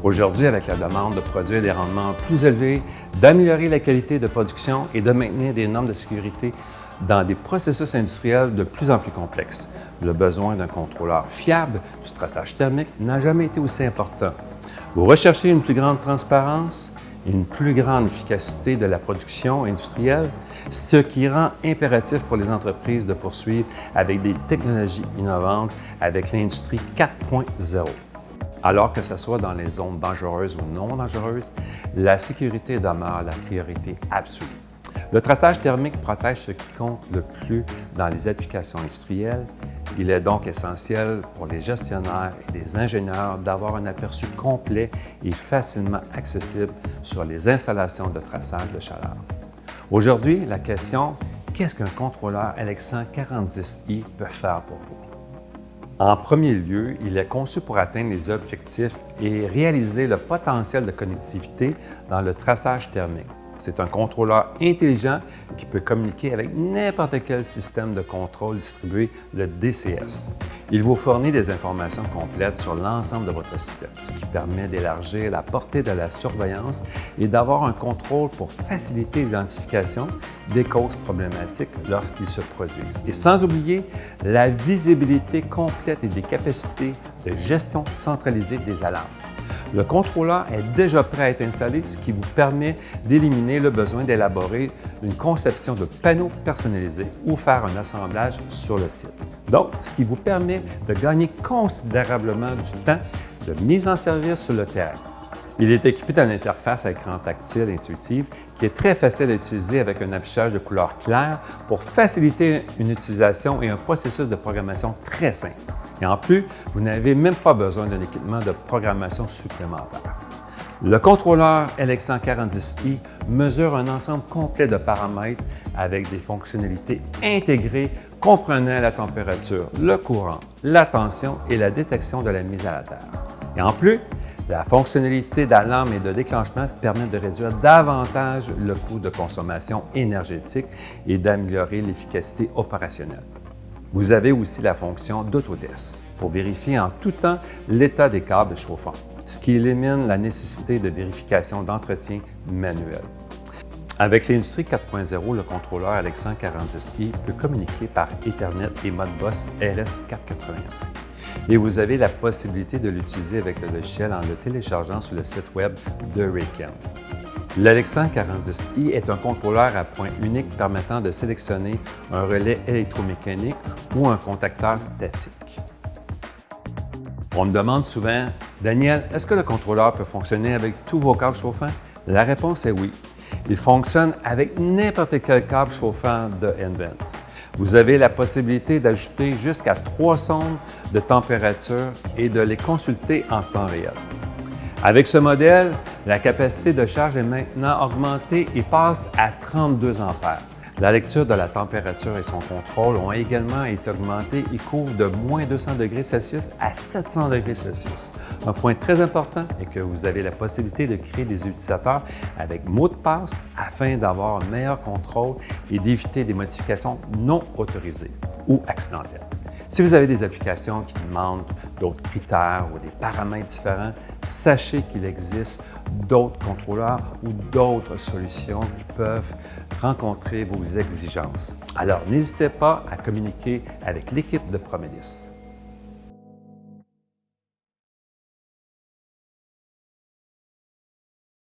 Aujourd'hui, avec la demande de produire des rendements plus élevés, d'améliorer la qualité de production et de maintenir des normes de sécurité dans des processus industriels de plus en plus complexes, le besoin d'un contrôleur fiable du traçage thermique n'a jamais été aussi important. Vous recherchez une plus grande transparence et une plus grande efficacité de la production industrielle, ce qui rend impératif pour les entreprises de poursuivre avec des technologies innovantes avec l'industrie 4.0. Alors que ce soit dans les zones dangereuses ou non dangereuses, la sécurité demeure la priorité absolue. Le traçage thermique protège ce qui compte le plus dans les applications industrielles. Il est donc essentiel pour les gestionnaires et les ingénieurs d'avoir un aperçu complet et facilement accessible sur les installations de traçage de chaleur. Aujourd'hui, la question « Qu'est-ce qu'un contrôleur LX100 4010i peut faire pour vous? » En premier lieu, il est conçu pour atteindre les objectifs et réaliser le potentiel de connectivité dans le traçage thermique. C'est un contrôleur intelligent qui peut communiquer avec n'importe quel système de contrôle distribué, le DCS. Il vous fournit des informations complètes sur l'ensemble de votre système, ce qui permet d'élargir la portée de la surveillance et d'avoir un contrôle pour faciliter l'identification des causes problématiques lorsqu'ils se produisent. Et sans oublier la visibilité complète et des capacités de gestion centralisée des alarmes. Le contrôleur est déjà prêt à être installé, ce qui vous permet d'éliminer le besoin d'élaborer une conception de panneaux personnalisés ou faire un assemblage sur le site. Donc, ce qui vous permet de gagner considérablement du temps de mise en service sur le terrain. Il est équipé d'une interface à écran tactile intuitive qui est très facile à utiliser avec un affichage de couleurs claires pour faciliter une utilisation et un processus de programmation très simple. Et en plus, vous n'avez même pas besoin d'un équipement de programmation supplémentaire. Le contrôleur LX100 4010i mesure un ensemble complet de paramètres avec des fonctionnalités intégrées comprenant la température, le courant, la tension et la détection de la mise à la terre. Et en plus, la fonctionnalité d'alarme et de déclenchement permet de réduire davantage le coût de consommation énergétique et d'améliorer l'efficacité opérationnelle. Vous avez aussi la fonction d'autotest pour vérifier en tout temps l'état des câbles chauffants, ce qui élimine la nécessité de vérification d'entretien manuel. Avec l'industrie 4.0, le contrôleur LX100 4010i peut communiquer par Ethernet et Modbus RS485. Et vous avez la possibilité de l'utiliser avec le logiciel en le téléchargeant sur le site web de Raychem. Le LX100 4010i est un contrôleur à point unique permettant de sélectionner un relais électromécanique ou un contacteur statique. On me demande souvent, « Daniel, est-ce que le contrôleur peut fonctionner avec tous vos câbles chauffants? » La réponse est oui. Il fonctionne avec n'importe quel câble chauffant de nVent. Vous avez la possibilité d'ajouter jusqu'à 3 sondes de température et de les consulter en temps réel. Avec ce modèle, la capacité de charge est maintenant augmentée et passe à 32 ampères. La lecture de la température et son contrôle ont également été augmentés et couvrent de moins 200 degrés Celsius à 700 degrés Celsius. Un point très important est que vous avez la possibilité de créer des utilisateurs avec mot de passe afin d'avoir un meilleur contrôle et d'éviter des modifications non autorisées ou accidentelles. Si vous avez des applications qui demandent d'autres critères ou des paramètres différents, sachez qu'il existe d'autres contrôleurs ou d'autres solutions qui peuvent rencontrer vos exigences. Alors, n'hésitez pas à communiquer avec l'équipe de Promélis.